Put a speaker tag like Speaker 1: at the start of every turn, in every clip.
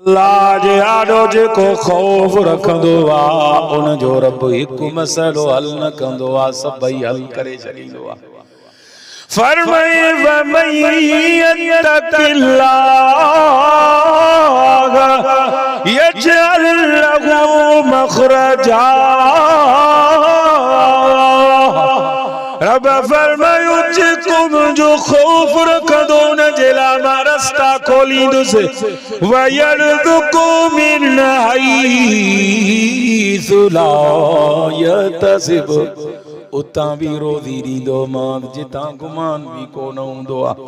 Speaker 1: अल्लाह जे आडो जेको खौफ रखंदो आ उन जो रब हिक मसलो हल न कंदो आ, सभई हल करे छॾींदो आ। फरमाए वमन यत्तकिल्लाह यजअल लहू मखरजा। रब फरमायो जेको मुंहिंजो खौफ रखंदो उन जे लाइ मां रस्ता खोलींदुसि। वयरज़ुक़ु मिन हैसु ला यहतसिब, उतां भी रोज़ी ॾींदो मां जितां गुमान भी कोन हूंदो आहे।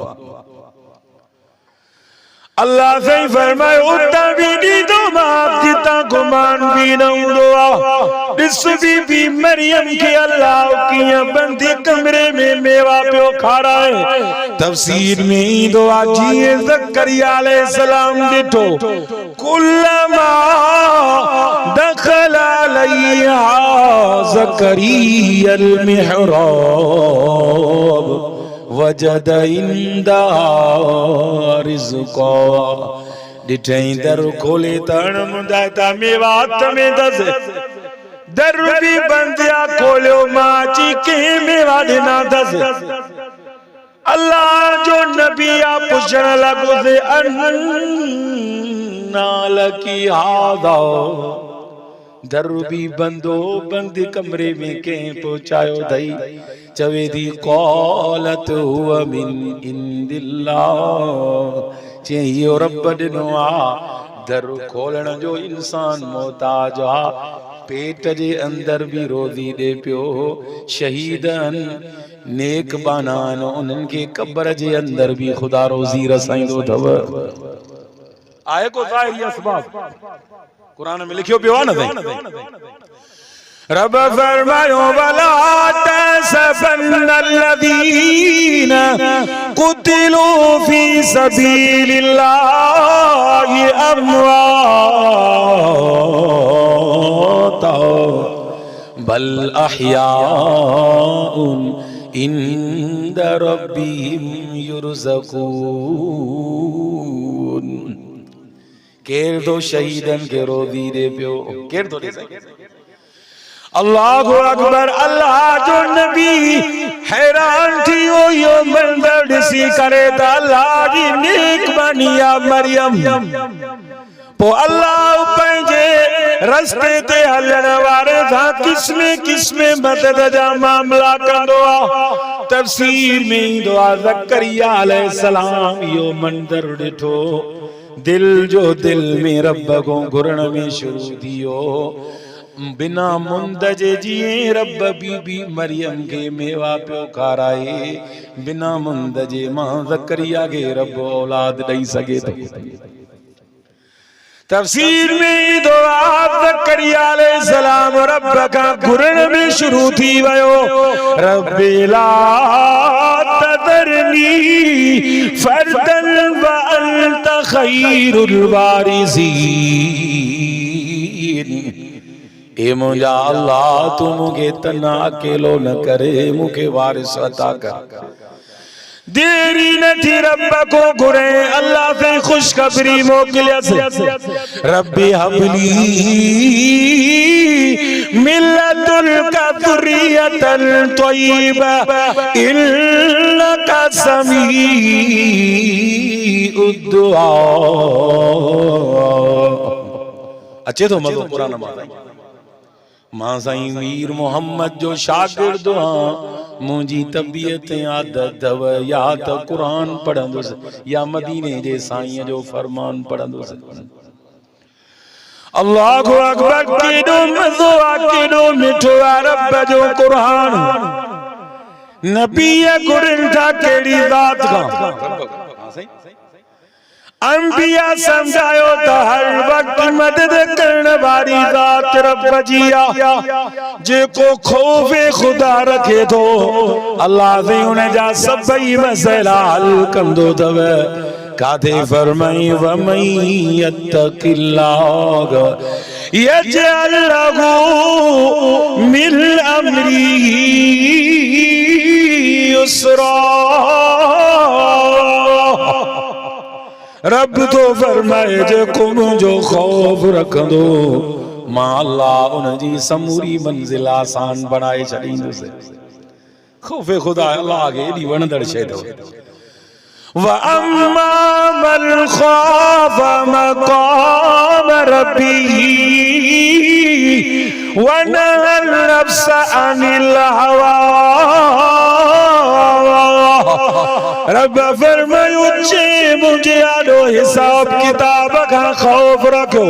Speaker 1: अल्लाह सही फरमायो उतां भी ॾींदो मां जितां गुमान भी न हूंदो आहे। ॾिस बीबी मरियम खे अल्लाह कीअं बंदि कमरे में मेवा पियो खाराए। तफसीर में ईंदो आहे जीअं ज़करिया अलैहिस्सलाम ॾिठो, कुल्लमा दखल अलैहा ज़करिया अल मिहराब वजद इंदहा रिज़्क़ा। ॾिठई दर खोले तण मुंदाता मेवा हथ में दस, दर भी बंदिया खोलियो मां अची कंहिं मेवा ॾिना दस। अल्लाह जो नबी आ पुछण लॻुसि अन्ना लकी हादा, दर भी बंदो बंद कमरे में कंहिं पहुचायो अथई। चवे थी क़ालत हुवा मिन इंदिल्लाह, चई इहो रब ॾिनो आ। दर खोलण जो इंसान मोहताज आ, पेट जे अंदर भी रोज़ी ॾे पियो। शहीद नेक बाना उन्हनि खे कब्र जे अंदर भी खुदा रोज़ी रसाईंदो अथव। आहे को ज़ाहिरी असबाब कुरान में लिखियो पियो आहे न। रब फरमायो वला तहसबन्नल्लज़ीना कुतिलू फी सबीलिल्लाहि अमवाता बल अहयाउन इंद रब्बिहिम युरज़क़ून। केर तो शहीदन के रोज़ी दे पियो, केर तो दे सके। अल्लाहु अकबर। अल्लाह जो नबी हैरान थी यो मंजर ॾिसी करे त अल्लाह जी नेक बानी आ मरियम। पो अल्लाह पंहिंजे रस्ते ते हलण वारे सां किस्मे किस्मे मदद जा मामला कंदो आ। तफसीर में ईंदो आ ज़करिया अलैहिस्सलाम इहो मंजर ॾिठो, दिल जो दिल में रब को घुरण में शुरू थियो। बिना मुंद जे जिए रब बीबी मरियम के मेवा पियो खाराए, बिना मुंद जे मां ज़करिया के रब औलाद ॾेई सघे थो। तफसीर में ईंदो आहे ज़करिया अलैहिस्सलाम रब खां घुरण में शुरू थी वियो, रब्बी ला तज़रनी फर्दन व अंत खैरुल वारिसीन। ए मुंहिंजा अल्लाह तू मूंखे तना अकेलो न करे, मूंखे वारिस अता कर। देरी न थी रब को घुरे, अल्लाह से खुशखबरी मोकिलियस, रब्बी हबली मिल्लतुल का ज़ुर्रियतन तय्यिबा इन्नका समीउद दुआ। अचे तो मज़ो कुरान मां। मां साईं मीर मोहम्मद जो शागिर्द हां, मुंहिंजी तबियत आदत अथव या त कुरान पढ़ंदुसि या मदीने जे साईं जो फरमान पढ़ंदुसि। अल्लाहु अकबर। केॾो मज़ो आहे, केॾो मिठो आहे रब जो कुरान। नबी घुरनि था कहिड़ी ज़ात खां, अंबिया समझायो त हर वक्त मदद करण वारी ज़ात रब जी आ। जेको खौफ़े खुदा रखे थो अल्लाह से उन जा सभई मसइला हल कंदो अथव। काथे फरमाई वमन यत्तकिल्लाह यजअल लहू मिन अमरिही युसरा। रब तो फरमाए जेको मुंहिंजो खौफ रखंदो मां अल्लाह उन जी समूरी मंजिल आसान बनाए छॾींदुसि। खौफ़े खुदा अल्लाह खे एॾी वणंदड़ शइ अथव। वअम्मा मन ख़ाफ़ मक़ाम रब्बिही वनहा नफ्स अनिल हवा। रब फरमायो जे मुझे आडो हिसाब किताब का खौफ रखो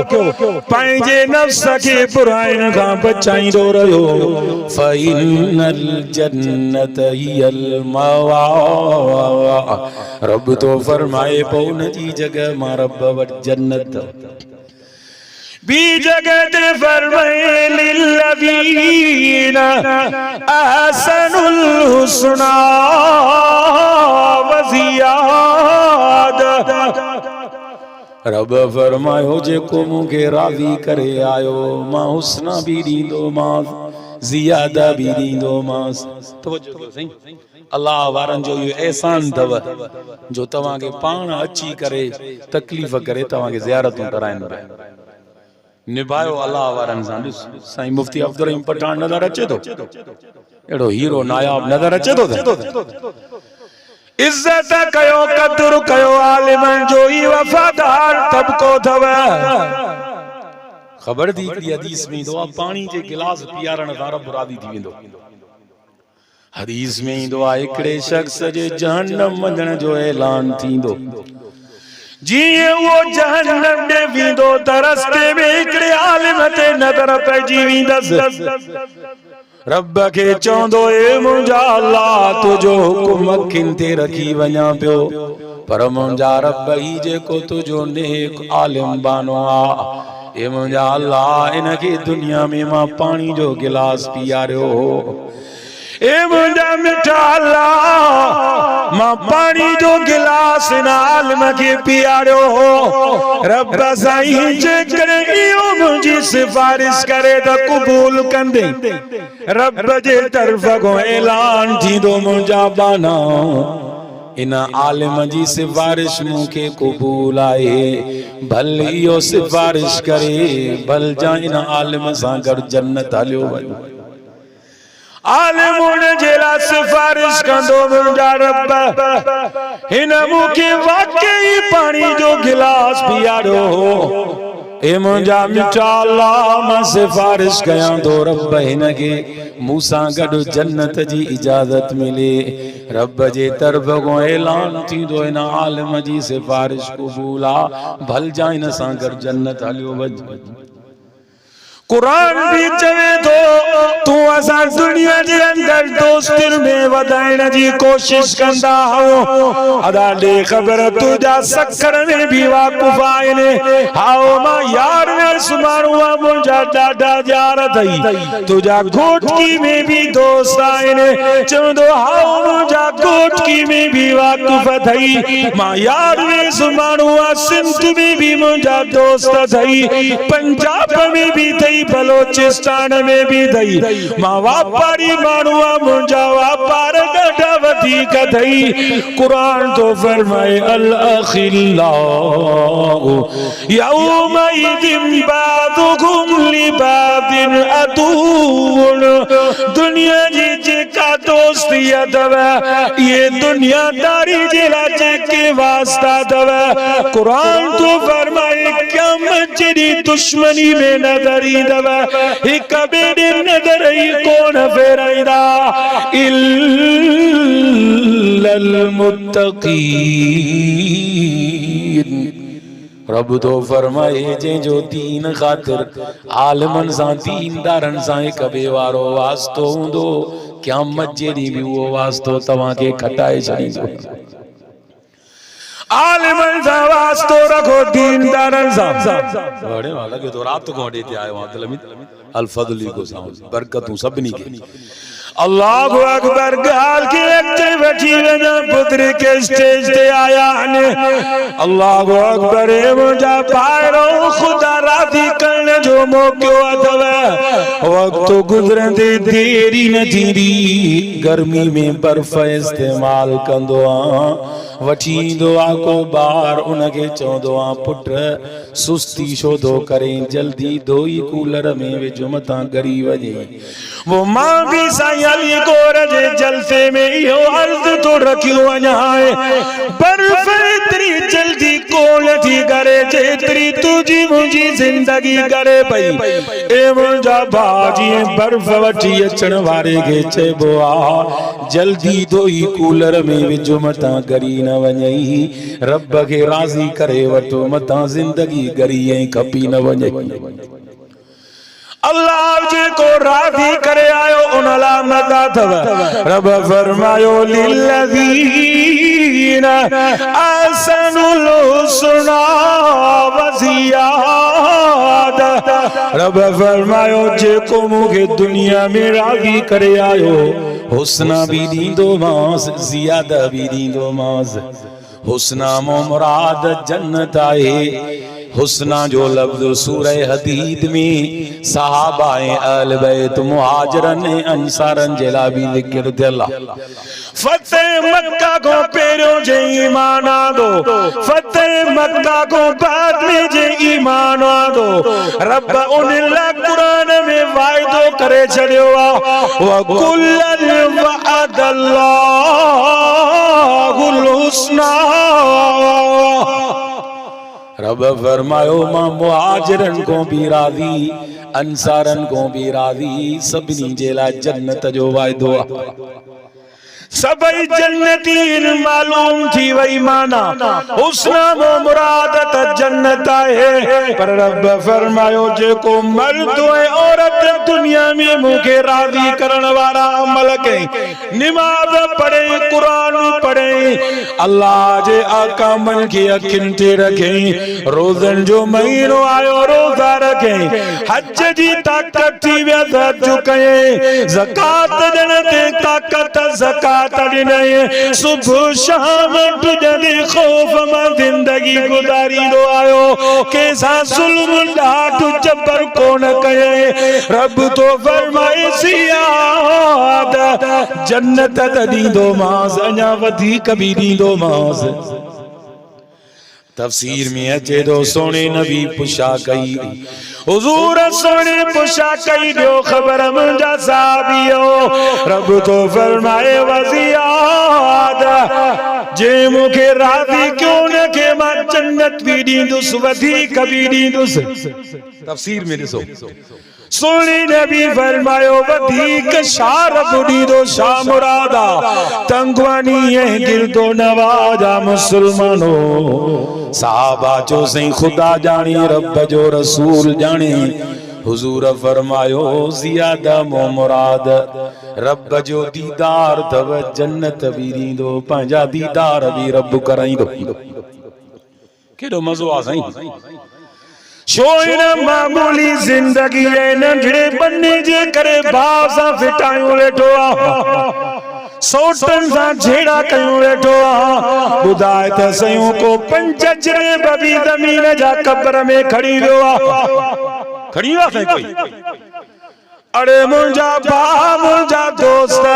Speaker 1: पंहिंजे नफ्स के बुराइन का बचाईंदो रहो। फ़इन्नल जन्नत हियल मवा। रब तो फरमाए पो उन जी जगह मां रब वट जन्नत। बी जगह ते फरमाए लिल्लज़ीना अहसनुल हुस्ना व ज़ियादा। रब फरमायो जेको मूंखे राज़ी करे आयो मां हुस्ना भी ॾींदो मां ज़ियादा भी ॾींदो मां। तवज्जो कयो सही। अल्लाह वारनि जो इहो एहसान अथव जो तव्हांखे पाण अची करे तकलीफ़ करे तव्हांखे ज़ियारतूं कराइनि पिया। निभायो अल्लाह वारनि सां। ॾिस साईं मुफ्ती अब्दुल रहीम पठान नज़र अचे थो, अहिड़ो हीरो नायाब नज़र अचे थो। इज्जत कयो क़दुर कयो आलिमन जो ही वफादार तबको अथव। ख़बर थी हिकिड़ी हदीस में ईंदो आहे पाणी जे गिलास पीआरण सां रब राज़ी थी वेंदो। हदीस में ईंदो आहे हिकिड़े शख्स जे जहन्नम वञण जो ऐलान थींदो। जीअं उहो जहन्नम ॾे वेंदो त रस्ते में हिकिड़े आलिम ते नज़र पइजी वेंदसि। रब खे चवंदो ए मुंहिंजा अल्लाह तुंहिंजो हुकुम अखियुनि ते रखी वञा पियो पर मुंहिंजा रब ही जेको तुंहिंजो नेक आलिम बानो आहे ए मुंहिंजा अल्लाह इनखे दुनिया में मां पाणी जो गिलास पीआरियो हो। ए मुंहिंजा मिठा अल्लाह मां पाणी जो गिलास इन आलिम खे पीआरियो हो। रब साईं जेकॾहिं इहो मुंहिंजी सिफारिश करे त क़बूल कंदे रब जे तरफ़ खां ऐलान थींदो मुंहिंजा बाना इन आलिम जी सिफारिश मूंखे क़बूल आहे भल इहो सिफारिश करे भल जा इन आलिम सां गॾु जन्नत हलियो वञो। आलिम उन जे लाइ सिफारिश कंदो मुंहिंजा रब हिन मूंखे वाकई पाणी जो गिलास पीआरियो हो। ए मुंहिंजा मिठा अल्लाह मां सिफारिश कयां थो रब हिनखे मूंसां गॾु जन्नत जी इजाज़त मिले। रब जे तरफ़ खां ऐलान थींदो हिन आलिम जी सिफारिश क़बूल आहे भल जा हिन सां गॾु जन्नत हलियो वञ। कुरान भी चवे तो तू असां दुनिया जे अंदर दोस्तिन में वधाइण जी कोशिश कंदा हो अदा दे ख़बर तुझा सखर में भी वाक़ुफ़ आहिनि। हाओ मां यार में सुमारुआ मुंहिंजा ॾाढा यार अथई तुझा घोटकी में भी दोस्त आहिनि। चवंदो हाओ मुंहिंजा घोटकी में भी वाक़ुफ़ अथई मां यार में सुमारुआ सिंध में भी मुंहिंजा दोस्त अथई पंजाब में भी अथई बलोचिस्तान में भी अथई मां वापारी माण्हूआ मुंहिंजा वापार ॾाढा वधीक अथई। क़ुरान तो फरमाए अल अखिल्लाउ यौमइज़िन बादुहुम लिबादिन अदुव्वुन। दुनिया जी जेका दोस्ती अथव ये दुनियादारी जे लाइ जेके वास्ता अथव क़ुरान तो फरमाए क़यामत जी दुश्मनी में नज़र ईंदव हिक ॿिए ॾे नज़र ई कोन फेराईंदा इल्लल मुत्तक़ीन। रब तो फरमाए जंहिंजो दीन ख़ातिर आलिमन सां दीनदारनि सां हिक ॿिए वारो वास्तो हूंदो क़यामत जे ॾींहुं बि उहो वास्तो तव्हांखे खटाए छॾींदो। आलिमन सां वास्तो रखो दीनदारनि सां। वड़े वाला के तो रात को अॾे ते आयो अब्दुल हमीद अल फज़ली को सां बरकतूं सभिनी खे। अल्लाहु अकबर गाल के अॻिते वठी वञा पुत्र के स्टेज ते आया आहिनि। अल्लाहु अकबर मुंहिंजा भाइरो ख़ुदा राज़ी करण जो जो मौको अथव वक्त गुजरंदे देरी न थींदी गर्मी में बर्फ इस्तेमाल कंदो वठी ईंदो आहे को ॿार उनखे चवंदो आहे पुट सुस्ती छो थो करे जल्दी धोई कूलर में विझो मथां ॻरी वञे वो मां भी साईं अली गोर जे जलसे में इहो अर्ज़ तो रखियो वञा बर्फ एतिरी जल्दी कोन थी करे जेतिरी तुंहिंजी मुंहिंजी ज़िंदगी करे पई ए मुंहिंजा भाउ जीअं बर्फ वठी अचण वारे खे चइबो आहे जल्दी धोई कूलर में विझो मथां ॻरी न वञई रब खे राज़ी करे वठो मथां ज़िंदगी ॻरी ऐं खपी न वञे अल्लाह जेको राज़ी करे आयो उन लाइ मदा अथव रब फरमायो लिल्लज़ीना अहसनुल हुस्ना व ज़ियादा रब फरमायो जेको मूंखे दुनिया में राज़ी करे आयो हुस्ना भी ॾींदो मांस ज़ियादा भी ॾींदो मांस हुस्ना मो मुराद जन्नत आहे हुस्ना जो लफ्ज़ सूरह हदीद में सहाबा अहल बैत मुहाजिरन अंसारन जे लाइ भी ज़िक्र थियल आहे फतेह मक्का को पहिरियों जे ईमान आंदो फतेह मक्का को बाद में जे ईमान आंदो रब उन लाइ क़ुरान में वाइदो करे छॾियो आहे व कुल्लन वअदल्लाहुल हुस्ना रब फरमायो मां मुहाजिरन को भी राज़ी अंसारन को भी राज़ी सभिनी जे लाइ जन्नत जो वाइदो आहे सबई जन्नतीन मालूम थी वई माना हुस्ना मो मुराद त जन्नत है पर रब फरमायो जेको मर्द ऐं औरत दुनिया में मूंखे राज़ी करण वारा अमल कई नमाज़ पढ़े कुरान पढ़े अल्लाह जे अहकामन खे अखियुनि ते रखे रोज़न जो महीनो आयो रोज़ा रखे हज जी ताकत थी वियसि हज कये ज़कात ॾियण ते ताकत ज़कात सुबह शाम तुझे खौफ में जिंदगी गुजारींदो आयो कैसा जुल्म ॾाढ जबर कोन कये रब तो फरमाए सियाद जन्नत त ॾींदो मांस अञा वधीक भी ॾींदो मांस तफसीर में अचे तो सोने नबी पुछा कई हुजूर सोने पुछा कई ॾियो ख़बर मुंहिंजा साहबियो रब तो फरमाए वज़ियाद जे मूंखे राज़ी क्यों न के मां जन्नत भी ॾींदुसि वधीक भी ॾींदुसि तफसीर में ॾिसो सोने नबी फरमायो वधीक छा रब ॾींदो छा मुरादा तंगवानी ऐं गिरदो नवाजा मुसलमानो साहबा जो सही खुदा जाने रब जो रसूल जाने हुजूर फरमायो ज़ियादा मो मुराद रब जो दीदार तव जन्नत भी ॾींदो पंहिंजा दीदार भी रब कराईंदो केॾो मज़ो आहे साईं छो इन मामूली जिंदगी नंढड़े बन्ने जे करे भाव सां फिटायूं वेठो आहे सोटन सां झेड़ा कयूं वेठो आहे ॿुधाए त सयूं को पंज जरे बबी ज़मीन जा कब्र में खड़ी वियो आहे खड़ी वियो आहे कोई अरे मुंहिंजा भाउ मुंहिंजा दोस्त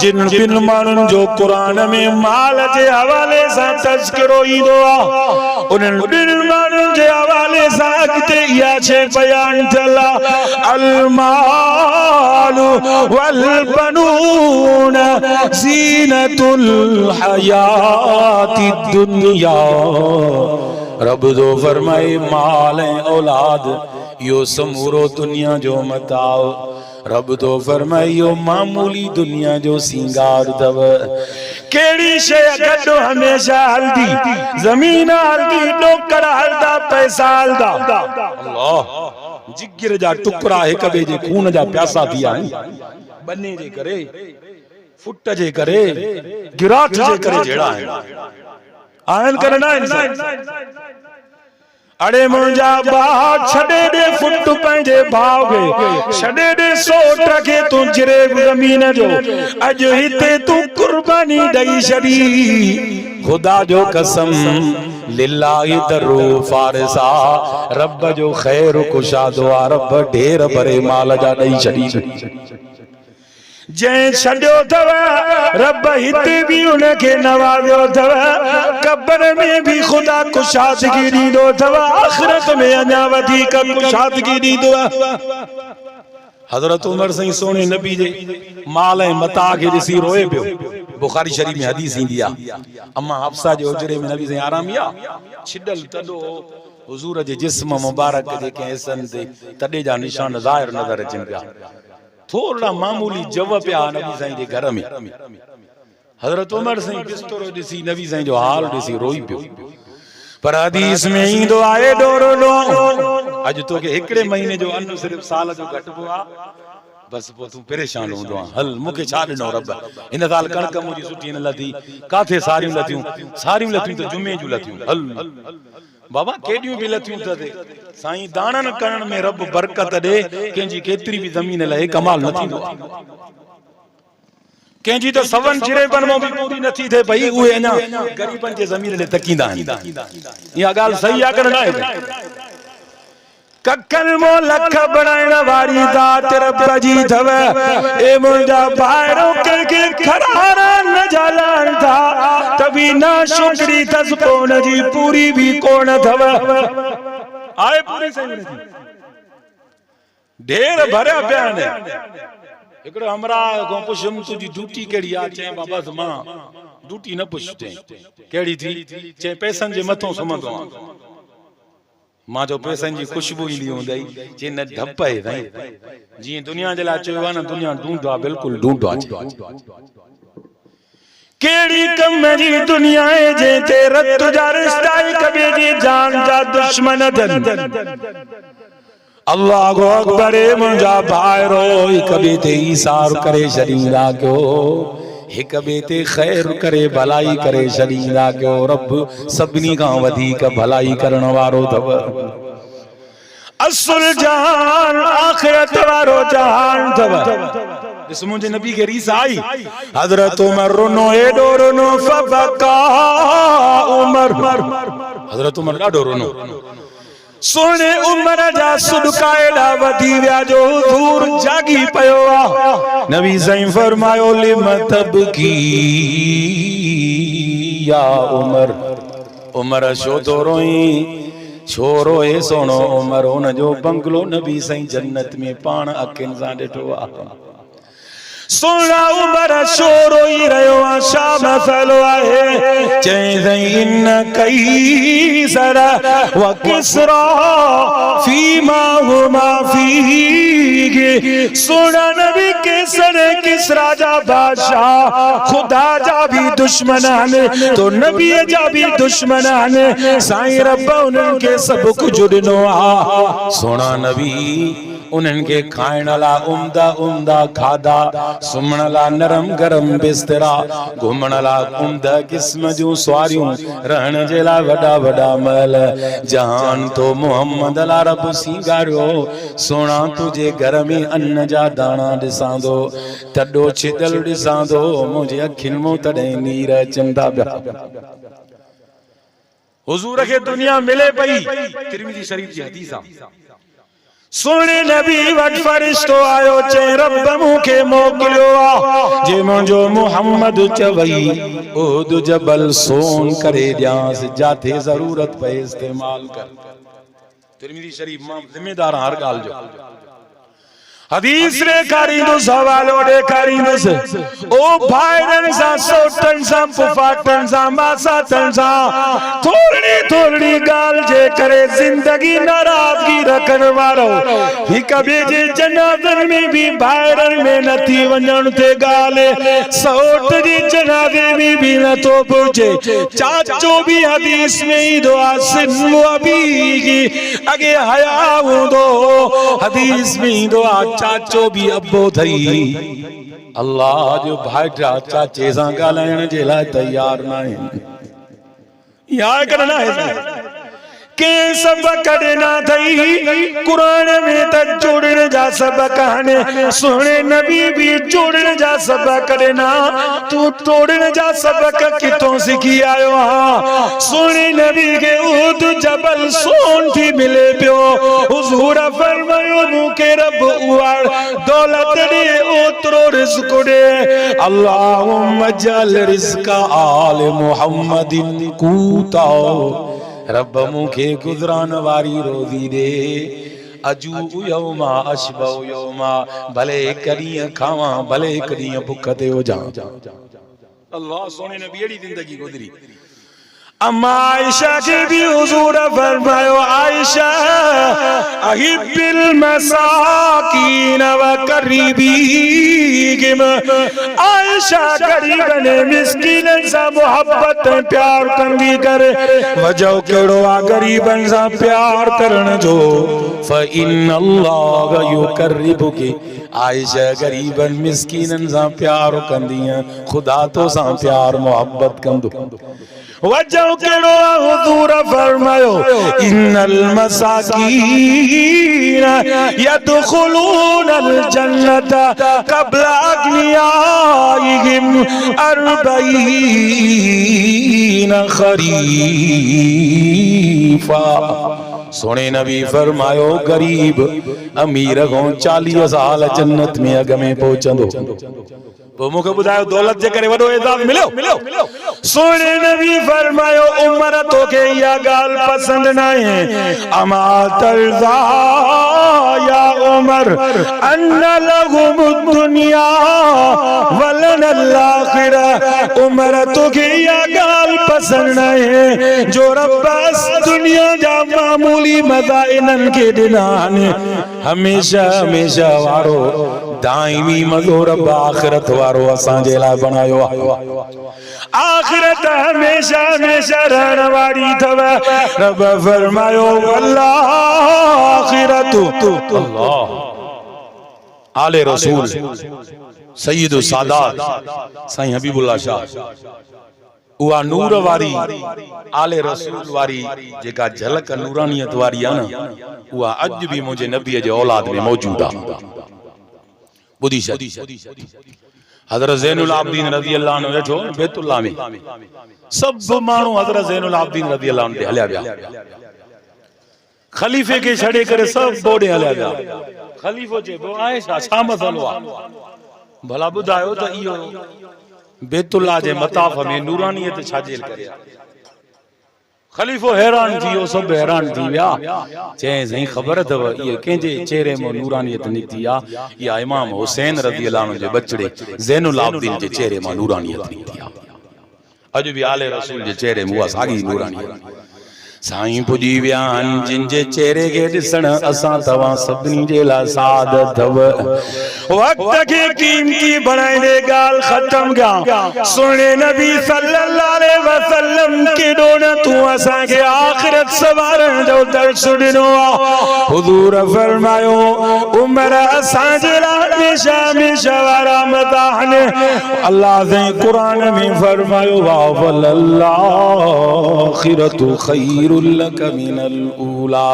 Speaker 1: जिन बिन माण्हुनि जो क़ुरान में माल जे हवाले सां तज़किरो ईंदो आहे उन्हनि बिन माण्हुनि जे हवाले सां अॻिते इहा शइ बयान थियल आहे अल मालु वल बनून ज़ीनतुल हयाति दुनिया रब जो फरमाए माल ऐं औलाद यो समूरो दुनिया जो मताओ रब तो फरमायो मामूली दुनिया जो सिंगार दव केड़ी शय गड्डो हमेशा हल्दी जमीन हल्दी डोकर हल्दा पैसा हल्दा अल्लाह जिगर जा टुकड़ा एक बे जे खून जा प्यासा थिया बन्ने जे करे फुट जे करे गिराठ जे करे जेड़ा आयन करना इंसान अरे मुंहिंजा भाउ छॾे ॾे फुट पंहिंजे भाउ खे छॾे ॾे सोट खे तूं जिरे ज़मीन जो अॼु हिते तूं कुर्बानी ॾेई छॾी खुदा जो कसम लिल्लाहि दरो फारसा रब जो खैर कुशा दुआ रब ढेर भरे माल जा ॾेई छॾी जै छॾियो अथव रब हिते भी उनखे नवाज़ियो अथव कब्र में भी खुदा कुशादगी ॾींदो अथव आख़िरत में अञा वधीक कुशादगी ॾींदो हज़रत उमर सही सोने नबी जे माल ऐं मता खे ॾिसी रोए पियो बुखारी शरीफ में हदीस ईंदी आहे अम्मा हफ्सा जे उजरे में नबी साईं आरामी आहे छिडल तॾो हुजूर जे जिस्म मुबारक जे कंहिं हिसनि ते तॾे जा निशान ज़ाहिर नज़र अचनि पिया थोड़ा मामूली जव पिया नबी साईं जे घर में हज़रत उमर साईं बिस्तरो ॾिसी नबी साईं जो हाल ॾिसी रोई पियो पर हदीस में ईंदो आहे डोरो नो अॼु तोखे हिकिड़े महीने जो अन्न सिर्फ़ साल जो घटिबो आहे बस पोइ तूं परेशान हूंदो आहे हल मूंखे छा ॾिनो रब हिन साल कणक मुंहिंजी सुठी न लथी काथे सारियूं लथियूं त जुमे जूं लथियूं हल बाबा केॾियूं बि लथियूं त साईं दाणन करण में रब बरकत ॾे कंहिंजी केतिरी बि ज़मीन लाइ कमाल न थींदो कंहिंजी त सवन चिड़ेपन में बि पूरी नथी थिए भई उहे अञा ग़रीबनि जे ज़मीन लाइ तकींदा आहिनि इहा ॻाल्हि सही आहे कर न आहे ककल मो लख बनाइण वारी दात रब जी थव ए मुंहिंजा भाइरो के खरार न जालन था तभी ना शुक्री तस कोन जी पूरी भी कोन थव आए पूरी सही नहीं ढेर भरिया पिया आहिनि हिकिड़ो हमरा को पुछम तुंहिंजी ड्यूटी कहिड़ी आहे चई बाबा मां ड्यूटी न पुछ चई कहिड़ी थी चई पैसनि जे मथां सुम्हंदो आहियां मां जो पैसनि जी खुशबू ईंदी हूंदई चई न धप आहे साईं जीअं दुनिया जे लाइ चयो आहे न दुनिया ढूंढो आहे बिल्कुलु ढूंढो आहे केड़ी कम जी दुनिया है जे ते रत जा रिश्ता कबे जी जान जा दुश्मन दन अल्लाह अकबर मुंहिंजा भाइरो कबे ते ईसार करे छॾींदा कयो हिक ॿिए ते ख़ैर करे भलाई करे छॾींदा कयो रब सभिनी खां वधीक भलाई करण वारो अथव असुल जहान आखिरत वारो जहान अथव इस मुझे नबी के रीस आई हजरत उमर रोनो एडो रोनो फबका उमर हजरत उमर ॾाढो रोनो सोने उमर जा सुडका एडा वधी विया जो हुजूर जागी पयो आ नबी साईं फरमायो लिमतब की या उमर उमर छो तो रोई छो रोए सोनो उमर उन जो बंगलो नबी साईं जन्नत में पाण अखियुनि सां ॾिठो आ सोना उमर शोरो ही रहो आशा मसलो आहे चई सही इन कई सरा व किसरा फीमा हुमा फी सोना नबी केसर किसरा जा बादशाह खुदा जा भी दुश्मन आने तो नबी जा भी दुश्मन आने साईं रब उन्हनि के सब कुछ ॾिनो आ सोना नबी उन्हनि के खाइण ला उम्दा उम्दा खाधा सुम्हण ला नरम गरम बिस्तरा घुमण ला उम्दा किस्म जूं सवारियूं रहण जे ला वॾा वॾा महल जहान तो मोहम्मद ला रब सिंगारियो सोना तुझे घर में अन्न जा दाणा ॾिसांदो तॾो छिदल ॾिसांदो मुंहिंजे अखियुनि मां तॾहिं नीर अचंदा पिया हुजूर खे दुनिया मिले पई तिरमिज़ी शरीफ जी हदीस आहे सोने नबी वट फरिश्तो आयो चे रब मूंखे मोकिलियो आ जे मुंहिंजो मोहम्मद चवई उहद जबल सोन करे ॾियांस जाथे ज़रूरत पए इस्तेमाल कर तिरमिज़ी शरीफ मां ज़िम्मेदार हर ॻाल्हि जो हदीस ॾेखारींदुसि हवालो ॾेखारींदुसि ओ भाइरनि सां सोटनि सां पुफाटनि सां मासातनि सां थोरी ॻाल्हि जे करे ज़िंदगी नाराज़गी रखण वारो हिक ॿिए जे जनाज़नि में बि भाइरनि में नथी वञण ते ॻाल्हि सौट जी जनाज़े में बि नथो पहुचे चाचो बि हदीस में ईंदो आहे सिन्नु अबी अॻे हया हूंदो हदीस में ईंदो आहे चाचो भी अब्बो थई अल्लाह जो भाइटा चाचे सां ॻाल्हाइण जे लाइ तैयार न आहिनि यार करना है के सबक ॾिना अथई कुरान में त जोड़न जा सबक आहिनि सुहिणे नबी भी जोड़न जा सबक ॾिना तू तोड़न जा सबक किथों सिखी आयो हा सुहिणे नबी के उहद जबल सोन थी मिले पियो हुजूर फरमायो मूंखे रब उहा दौलत ॾे ओतिरो रिज़्क़ ॾे अल्लाहुम्मा जल रिज़्क़ आल मुहम्मदिन कूता रब मूंखे गुज़रान वारी रोज़ी ॾे अजू यौमा अशबउ यौमा भले हिकु ॾींहुं खावां भले हिकु ॾींहुं बुख ते हुजां अल्लाह सोने नबी अहिड़ी ज़िंदगी गुज़री अम्मा आयशा के भी हुजूर फरमायो आयशा अहिब्बिल मसाकीन व करीबीहिम आयशा गरीबन मिस्कीनन सां मोहब्बत प्यार कंदी कर वजह कहिड़ो आहे गरीबन सां प्यार करण जो फ़इन अल्लाह युकर्रिबुकी आयशा गरीबन मिस्कीनन सां प्यार कंदी खुदा तो सां प्यार मोहब्बत कंदो वजह केड़ो हुजूर फरमायो इन्नल मसाकीन यदखुलून अल जन्नत क़ब्ल अग्नियाहिम 40 खरीफा सोने नबी फरमायो गरीब अमीर को 40 साल जन्नत में अग में पहुंचंदो वो मुखे बुधायो दौलत जे करे वडो एजाज मिलो सोने नबी फरमायो उमर तोखे या गाल पसंद ना है अमा तर्जा या उमर अन्न लहुम दुनिया वलन आखिरह उमर तोखे या गाल पसंद ना है जो रब्बस दुनिया जा मामूली मजा इनन के दिनान हमेशा हमेशा वारो दाइमी मज़ो रब आखिरत वारो असां जे लाइ बनायो आखिरत हमेशा हमेशा रहण वारी थव रब फरमायो वल्लाह आखिरतु अल्लाह आले रसूल सय्यद सादात साईं हबीबुल्लाह शाह उहा नूर वारी आले रसूल वारी जेका झलक नूरानियत वारी आहे न उहा अॼु बि मुंहिंजे नबीअ जे औलाद में मौजूद आहे बुधी हज़रत ज़ैनुल आबिदीन रज़ी अल्लाह अन्हु वेठो बैतुल्लाह में सब माण्हू हज़रत ज़ैनुल आबिदीन रज़ी अल्लाह अन्हु ते हलिया विया खलीफे के छड़े करे सब बोड़े हलिया विया खलीफो जे बो आहे छा मसलो आहे भला बुधायो त इहो बैतुल्लाह जे मताफ में नूरानियत छा जेल करे खलीफो हैरान थियो सब हैरान थी विया चई सही ख़बर अथव ये कंहिंजे चेहरे में नूरानियत निकती आहे या इमाम हुसैन रज़ी अल्लाह अन्हु जे बचड़े ज़ैनुल आबिदीन जे चेहरे में नूरानियत निकती आहे अॼु बि आले रसूल जे चेहरे में उहा साॻी नूरानियत साईं पुजी विया जिन जे चेहरे के ॾिसण असां तव्हां सभिनी जे लाइ साद अथव वक्त के कीमती बनाईंदे ॻाल्हि ख़त्म कया सुहिणे नबी सल्लल्लाहु अलैहि वसल्लम केॾो न तूं असांखे आख़िरत सवारण जो दर्स ॾिनो आहे हुज़ूर फरमायो उमर असांजे लाइ हमेशा हमेशा वारा मदा आहिनि अल्लाह साईं क़ुरान में फरमायो वल्लाहु आख़िरतु ख़ैरुल लक मिनल ऊला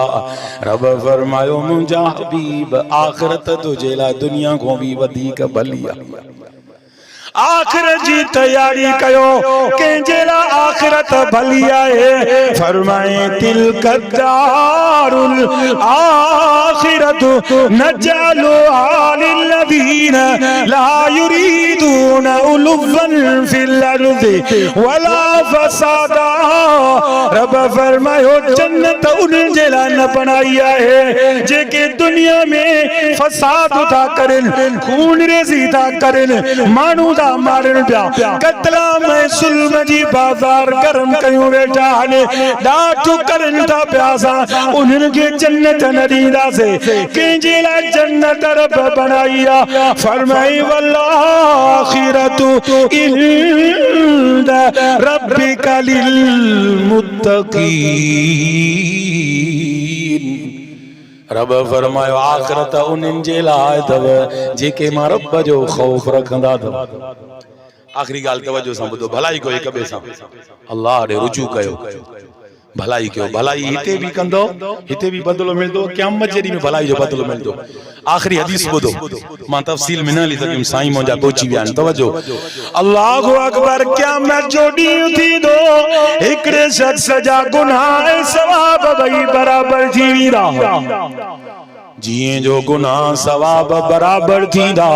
Speaker 1: रब फरमायो मुंहिंजा हबीब आख़िरत तुझे लाइ दुनिया को भी वधीक भली आहे आखिरत जी तैयारी कयो कंहिंजे लाइ आखिरत भली आहे फरमाए तिलक दारुल आखिरत नजलु आलिल लदीन ला युरीदून उलुवन फिल अर्दि वला फसादा रब फरमायो जन्नत उन्हनि जे लाइ न बनाई आहे जेके दुनिया में फसाद था करनि खून रेज़ी था करनि माण्हू मारन पिया कतला में सुल्म जी बाजार गरम कयूं वेठा आहिनि ॾाढो करनि था पिया उन्हनि खे जन्नत न ॾींदासीं कंहिंजे लाइ जन्नत रब बनाई आहे फरमाई वल्लाखिरतु इंद रब्बिका लिल मुत्तकीन रब फरमायो आखिरत उन्हनि जे लाइ अथव जेके मां रब जो ख़ौफ़ रखंदा अथव आख़िरी ॻाल्हि तवजो सां ॿुधो भलाई को हिक ॿिए सां अल्लाह ॾे रुजू कयो भलाई कयो भलाई हिते भी कंदो हिते भी बदलो मिलदो क़यामत जे ॾींहुं में भलाई जो बदलो मिलदो आखिरी हदीस ॿुधो मां तफ़सील में न हली सघियुमि साईं मुंहिंजा पहुची विया आहिनि तवजो अल्लाहु अकबर क़यामत जो ॾींहुं थींदो हिकिड़े शख़्स जा गुनाह ऐं सवाब ॿई बराबर थी वेंदा जिए जो गुनाह सवाब बराबर थींदा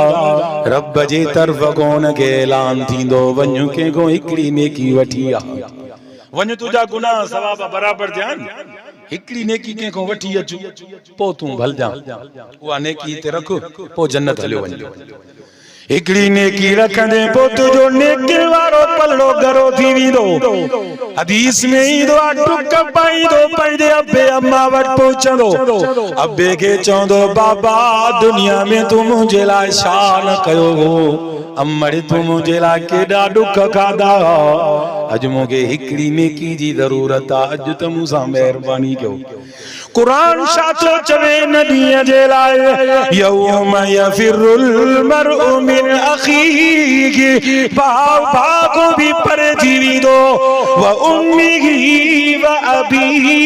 Speaker 1: रब जे तरफ़ कोन के ऐलान थींदो वञ के को हिकड़ी नेकी वठी आ वञ तुंहिंजा गुनाह सवाब बराबर थियनि हिकड़ी नेकी के को वठी अचु पो तूं भल जा उहा नेकी ते रख पो जन्नत हलियो वञ हिकड़ी नेकी रखंदे पो तुंहिंजो नेकी वारो पलड़ो गरो थी वेंदो हदीस में ईंदो आहे टुक पाईंदो पंहिंजे अबे अम्मा वटि पहुचंदो अबे खे चवंदो बाबा दुनिया में तूं मुंहिंजे लाइ छा न कयो हो अमड़ तूं मुंहिंजे लाइ केॾा ॾुख खाधा अॼु मूंखे हिकड़ी नेकी जी ज़रूरत आहे अॼु त मूंसां महिरबानी कयो कुरान शाथो चवे न ॾींहं जे लाइ यौम यफिरुल मरउ मिन अखीहि भाउ भाउ को भी परे थी वेंदो व उम्मिही व अबीहि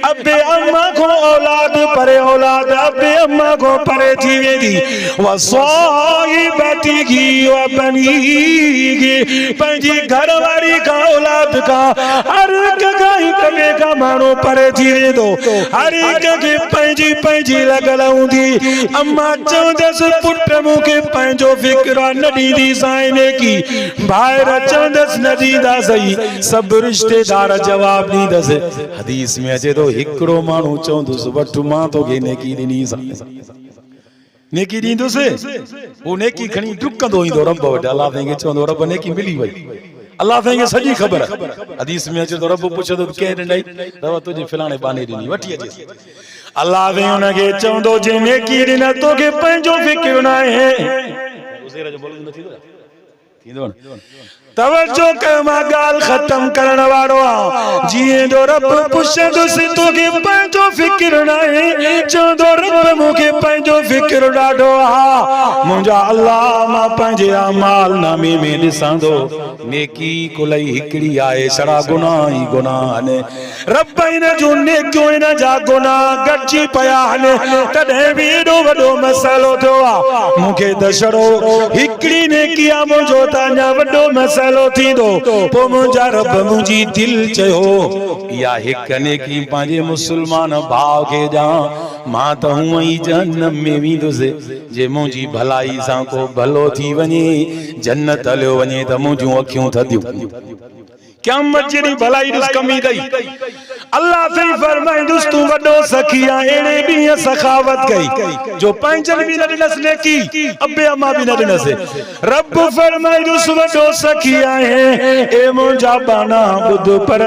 Speaker 1: अबे अम्मा को औलाद परे औलाद अबे अम्मा को परे थी वेंदी व साहिबतिही व बनीहि पंहिंजी घरवारी का औलाद का हर हिक का माण्हू परे थी वेंदो हर एक के पंहिंजी पंहिंजी लॻल हूंदी अम्मा चवंदसि पुट मूंखे पंहिंजो फिक्र न ॾींदी साईं नेकी ॿाहिर चवंदसि न ॾींदा सही सभु रिश्तेदार जवाब ॾींदसि हदीस में अचे थो हिकिड़ो माण्हू चवंदुसि वठि मां तोखे नेकी ॾिनी नेकी ॾींदुसि हू नेकी खणी डुकंदो ईंदो रब वटि अलाह खे चवंदो रब नेकी मिली वई अल्लाह खे सॼी ख़बर हदीस में अचे तो रब पुछंदो कंहिं ॾिनई रब तुंहिंजे फलाणे बाने ॾिनी वठी अचे अल्लाह खे हुनखे चवंदो जे नेकी ॾिना तोखे पंहिंजो फिक्र न आहे थींदो न तवज्जो कर मां ॻाल्हि ख़त्म करण वारो आ जीअं जो रब पुछंदुसि तोखे पंहिंजो फिक्र न आहे चवंदो रब मूंखे पंहिंजो फिक्र ॾाढो आहे मुंहिंजा अल्लाह मां पंहिंजे अमाल नामे में ॾिसां थो नेकी कुलई हिकिड़ी आहे छड़ा गुनाह ई गुनाह आहिनि रब इन जूं नेकियूं इन जा गुनाह गॾिजी पिया आहिनि तॾहिं बि एॾो वॾो मसइलो थियो आहे मूंखे त छड़ो हिकिड़ी नेकी आहे मुंहिंजो त अञा वॾो मसइलो थींदो पोइ मुंहिंजा रब मुंहिंजी दिलि चयो इहा हिकु नेकी पंहिंजे मुस्लमान भाउ खे ॾियां मां त हूअं ई जहन्नम में वेंदुसि जे मुंहिंजी भलाई सां को भलो थी वञे जन्नत हलियो वञे त मुंहिंजूं अखियूं थधियूं क़यामत जी भलाई ॾिस कमी अथई अल्लाह सही फरमाईंदुसि तूं वॾो सखी आहे अहिड़े ॾींहुं सखावत कई जो पंहिंजनि बि न ॾिनसि नेकी अबे अम्मा बि न ॾिनसि रब फरमाईंदुसि वॾो सखी आहे ए मुंहिंजा बाना ॿुध पर